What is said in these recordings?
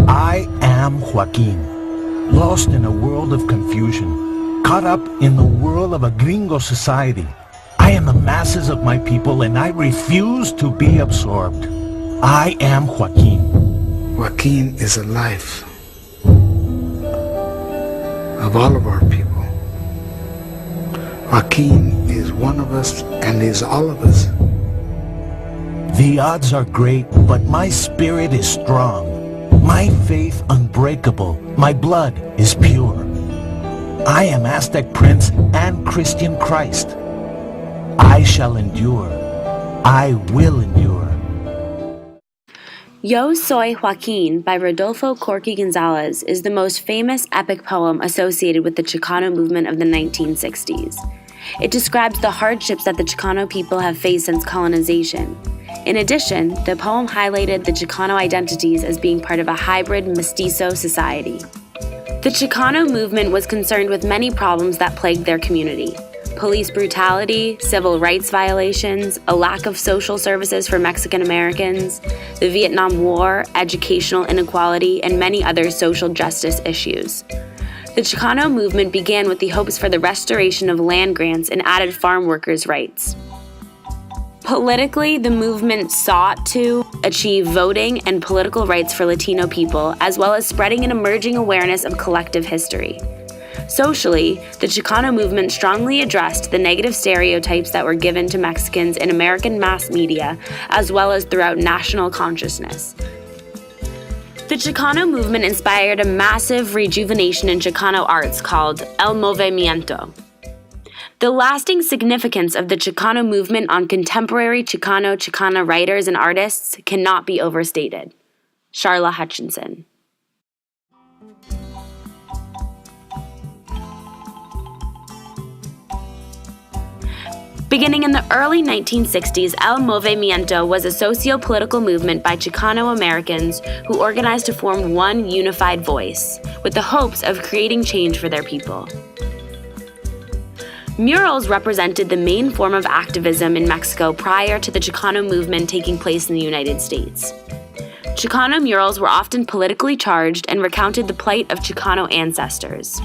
I am Joaquin, lost in a world of confusion, caught up in the whirl of a gringo society. I am the masses of my people and I refuse to be absorbed. I am Joaquin. Joaquin is a life of all of our people. Joaquin is one of us and is all of us. The odds are great, but my spirit is strong. My faith unbreakable. My blood is pure. I am Aztec Prince and Christian Christ. I shall endure. I will endure. Yo Soy Joaquin by Rodolfo Corky Gonzalez is the most famous epic poem associated with the Chicano movement of the 1960s. It describes the hardships that the Chicano people have faced since colonization. In addition, the poem highlighted the Chicano identities as being part of a hybrid mestizo society. The Chicano movement was concerned with many problems that plagued their community: police brutality, civil rights violations, a lack of social services for Mexican Americans, the Vietnam War, educational inequality, and many other social justice issues. The Chicano movement began with the hopes for the restoration of land grants and added farm workers' rights. Politically, the movement sought to achieve voting and political rights for Latino people, as well as spreading an emerging awareness of collective history. Socially, the Chicano movement strongly addressed the negative stereotypes that were given to Mexicans in American mass media, as well as throughout national consciousness. The Chicano movement inspired a massive rejuvenation in Chicano arts called El Movimiento. The lasting significance of the Chicano movement on contemporary Chicana writers and artists cannot be overstated. Charla Hutchinson. Beginning in the early 1960s, El Movimiento was a socio-political movement by Chicano Americans who organized to form one unified voice, with the hopes of creating change for their people. Murals represented the main form of activism in Mexico prior to the Chicano movement taking place in the United States. Chicano murals were often politically charged and recounted the plight of Chicano ancestors.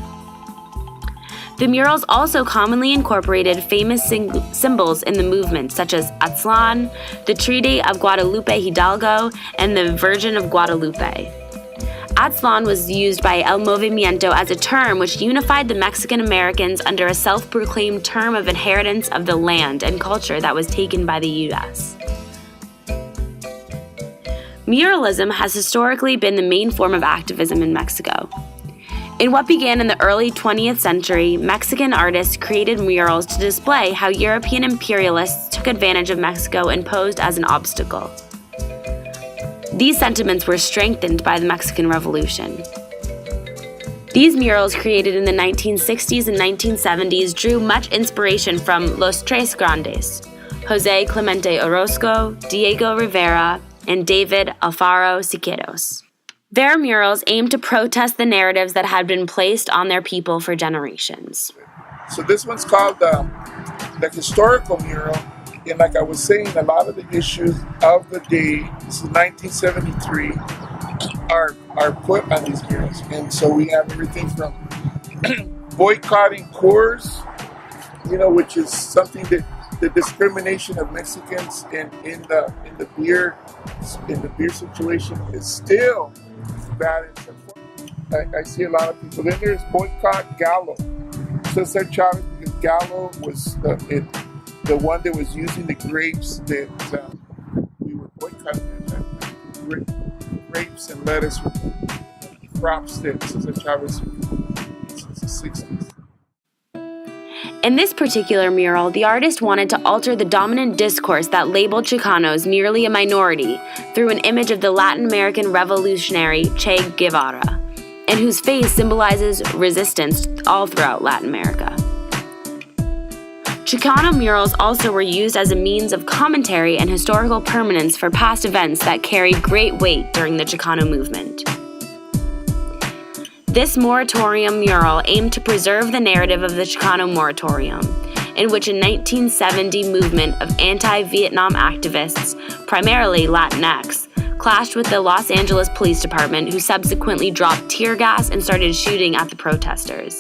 The murals also commonly incorporated famous symbols in the movement, such as Aztlán, the Treaty of Guadalupe Hidalgo, and the Virgin of Guadalupe. Aztlán was used by El Movimiento as a term which unified the Mexican Americans under a self-proclaimed term of inheritance of the land and culture that was taken by the U.S. Muralism has historically been the main form of activism in Mexico. In what began in the early 20th century, Mexican artists created murals to display how European imperialists took advantage of Mexico and posed as an obstacle. These sentiments were strengthened by the Mexican Revolution. These murals, created in the 1960s and 1970s, drew much inspiration from Los Tres Grandes, José Clemente Orozco, Diego Rivera, and David Alfaro Siqueiros. Their murals aimed to protest the narratives that had been placed on their people for generations. So this one's called the historical mural. And like I was saying, a lot of the issues of the day, this is 1973, are put on these murals. And so we have everything from boycotting Coors, which is something that the discrimination of Mexicans in the beer situation is still bad. I see a lot of people. Then there's boycott Gallo. Cesar Chavez, because Gallo was the one that was using the grapes that we were boycotting. Grapes and lettuce were crops that Cesar Chavez used since the 60s. In this particular mural, the artist wanted to alter the dominant discourse that labeled Chicanos merely a minority through an image of the Latin American revolutionary Che Guevara, and whose face symbolizes resistance all throughout Latin America. Chicano murals also were used as a means of commentary and historical permanence for past events that carried great weight during the Chicano movement. This moratorium mural aimed to preserve the narrative of the Chicano moratorium, in which a 1970 movement of anti-Vietnam activists, primarily Latinx, clashed with the Los Angeles Police Department, who subsequently dropped tear gas and started shooting at the protesters.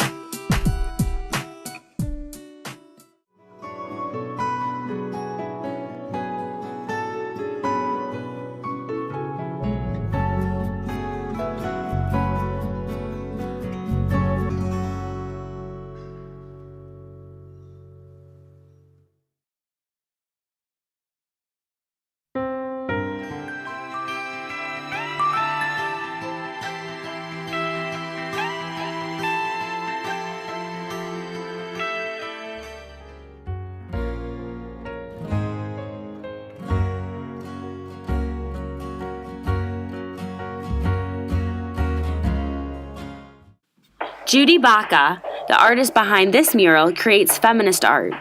Judy Baca, the artist behind this mural, creates feminist art,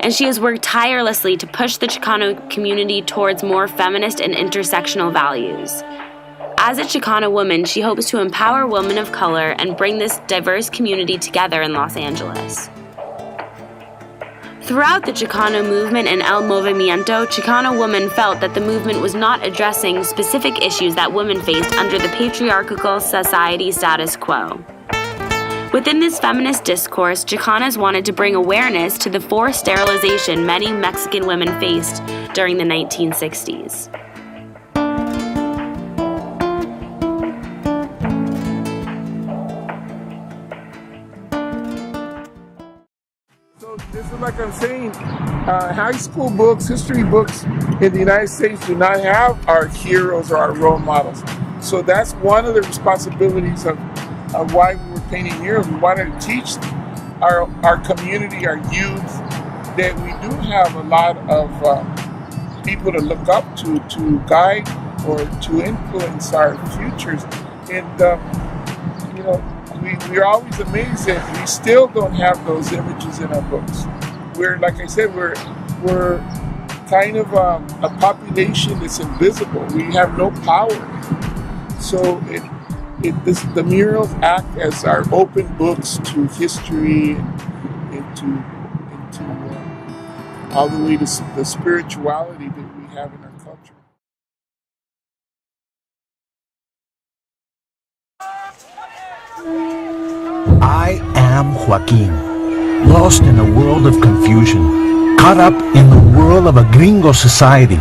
and she has worked tirelessly to push the Chicano community towards more feminist and intersectional values. As a Chicano woman, she hopes to empower women of color and bring this diverse community together in Los Angeles. Throughout the Chicano movement and El Movimiento, Chicano women felt that the movement was not addressing specific issues that women faced under the patriarchal society status quo. Within this feminist discourse, Chicanas wanted to bring awareness to the forced sterilization many Mexican women faced during the 1960s. So this is like I'm saying, high school books, history books in the United States do not have our heroes or our role models. So that's one of the responsibilities of why we were painting murals. We wanted to teach our community, our youth, that we do have a lot of people to look up to guide or to influence our futures. And we're always amazed that we still don't have those images in our books. We're, like I said, we're kind of a population that's invisible. We have no power. So the murals act as our open books to history and to all the way to the spirituality that we have in our culture. I am Joaquin, lost in a world of confusion, caught up in the whirl of a gringo society.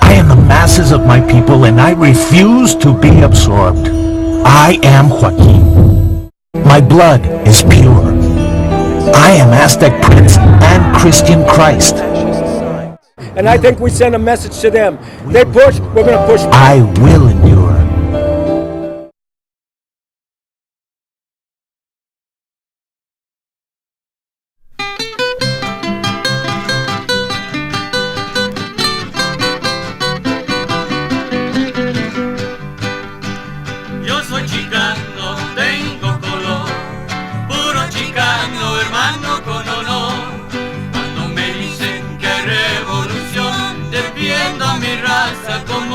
I am the masses of my people and I refuse to be absorbed. I am Joaquin. My blood is pure. I am Aztec Prince and Christian Christ. And I think we send a message to them. They push, we're going to push. I will endure. Yo soy chicano, tengo color, puro chicano, hermano con honor. Cuando me dicen que revolución, defiendo a mi raza con